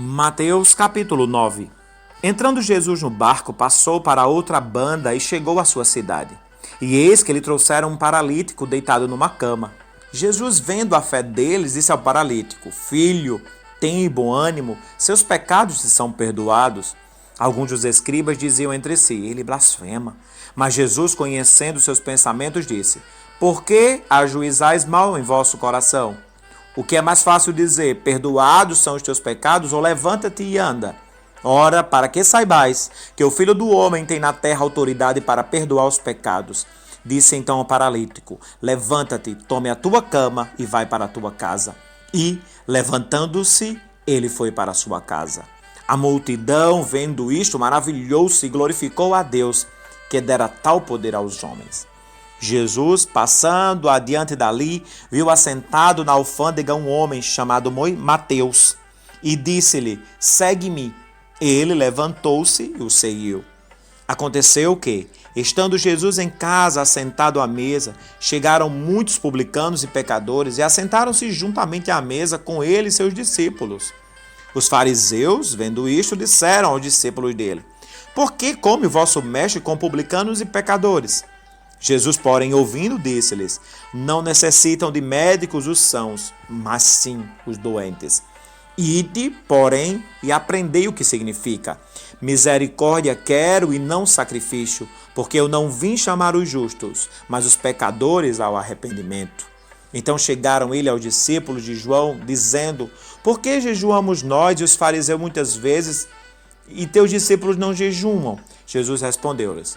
Mateus capítulo 9. Entrando Jesus no barco, passou para outra banda e chegou à sua cidade. E eis que lhe trouxeram um paralítico deitado numa cama. Jesus, vendo a fé deles, disse ao paralítico: Filho, tem bom ânimo, seus pecados te são perdoados. Alguns dos escribas diziam entre si: Ele blasfema. Mas Jesus, conhecendo seus pensamentos, disse: Por que ajuizais mal em vosso coração? O que é mais fácil dizer: perdoados são os teus pecados, ou levanta-te e anda? Ora, para que saibais que o Filho do Homem tem na terra autoridade para perdoar os pecados. Disse então ao paralítico: Levanta-te, tome a tua cama e vai para a tua casa. E, levantando-se, ele foi para a sua casa. A multidão, vendo isto, maravilhou-se e glorificou a Deus, que dera tal poder aos homens. Jesus, passando adiante dali, viu assentado na alfândega um homem chamado Mateus e disse-lhe: Segue-me. Ele levantou-se e o seguiu. Aconteceu que, estando Jesus em casa, assentado à mesa, chegaram muitos publicanos e pecadores e assentaram-se juntamente à mesa com ele e seus discípulos. Os fariseus, vendo isto, disseram aos discípulos dele: Por que come o vosso mestre com publicanos e pecadores? Jesus, porém, ouvindo, disse-lhes: Não necessitam de médicos os sãos, mas sim os doentes. Ide, porém, e aprendei o que significa: misericórdia quero e não sacrifício, porque eu não vim chamar os justos, mas os pecadores ao arrependimento. Então chegaram ele aos discípulos de João, dizendo: Por que jejuamos nós e os fariseus muitas vezes, e teus discípulos não jejuam? Jesus respondeu-lhes: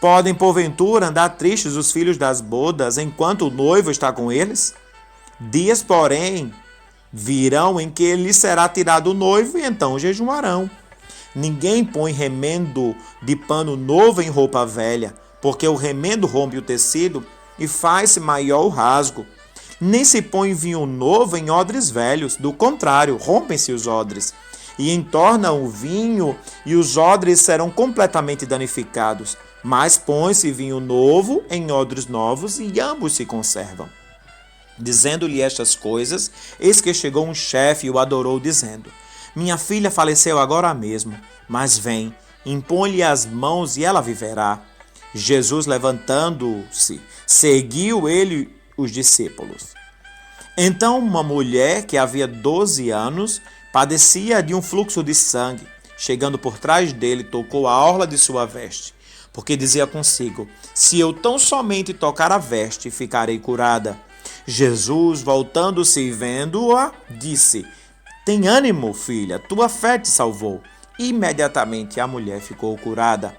Podem, porventura, andar tristes os filhos das bodas, enquanto o noivo está com eles? Dias, porém, virão em que lhe será tirado o noivo, e então jejuarão. Ninguém põe remendo de pano novo em roupa velha, porque o remendo rompe o tecido e faz-se maior o rasgo. Nem se põe vinho novo em odres velhos, do contrário, rompem-se os odres, e entornam o vinho, e os odres serão completamente danificados. Mas põe-se vinho novo em odres novos, e ambos se conservam. Dizendo-lhe estas coisas, eis que chegou um chefe e o adorou, dizendo: Minha filha faleceu agora mesmo, mas vem, impõe-lhe as mãos e ela viverá. Jesus, levantando-se, seguiu ele os discípulos. Então uma mulher que havia 12 anos padecia de um fluxo de sangue. Chegando por trás dele, tocou a orla de sua veste, porque dizia consigo: Se eu tão somente tocar a veste, ficarei curada. Jesus, voltando-se e vendo-a, disse: Tem ânimo, filha, tua fé te salvou. Imediatamente a mulher ficou curada.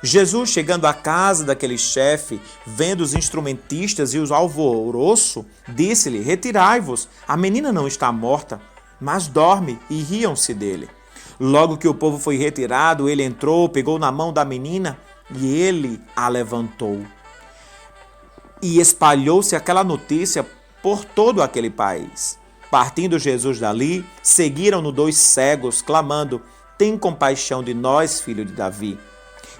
Jesus, chegando à casa daquele chefe, vendo os instrumentistas e os alvoroço, disse-lhe: Retirai-vos, a menina não está morta, mas dorme, e riam-se dele. Logo que o povo foi retirado, ele entrou, pegou na mão da menina e ele a levantou. E espalhou-se aquela notícia por todo aquele país. Partindo Jesus dali, seguiram-no 2 cegos, clamando: Tem compaixão de nós, filho de Davi.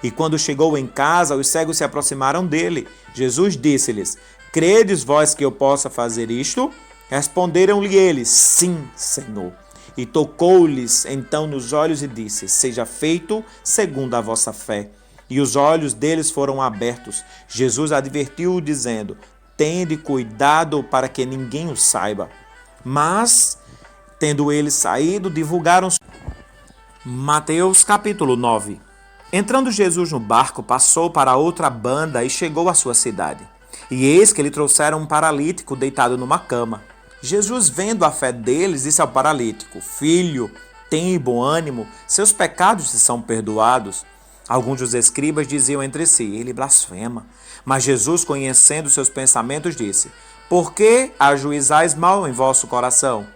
E quando chegou em casa, os cegos se aproximaram dele. Jesus disse-lhes: Credes vós que eu possa fazer isto? Responderam-lhe eles: Sim, Senhor. E tocou-lhes então nos olhos e disse: Seja feito segundo a vossa fé. E os olhos deles foram abertos. Jesus advertiu-o, dizendo: Tende cuidado para que ninguém o saiba. Mas, tendo eles saído, divulgaram. Mateus capítulo 9. Entrando Jesus no barco, passou para outra banda e chegou à sua cidade. E eis que lhe trouxeram um paralítico deitado numa cama. Jesus, vendo a fé deles, disse ao paralítico: Filho, tem bom ânimo, seus pecados te são perdoados. Alguns dos escribas diziam entre si: Ele blasfema. Mas Jesus, conhecendo seus pensamentos, disse: Por que ajuizais mal em vosso coração?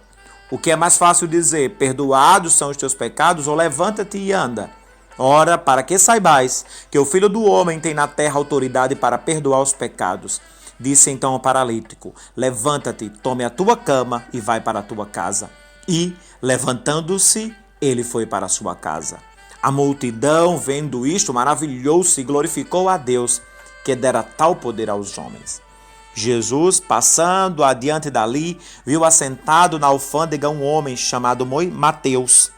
O que é mais fácil dizer: perdoados são os teus pecados, ou levanta-te e anda? Ora, para que saibais que o Filho do Homem tem na terra autoridade para perdoar os pecados. Disse então ao paralítico: Levanta-te, tome a tua cama e vai para a tua casa. E, levantando-se, ele foi para a sua casa. A multidão, vendo isto, maravilhou-se e glorificou a Deus, que dera tal poder aos homens. Jesus, passando adiante dali, viu assentado na alfândega um homem chamado Mateus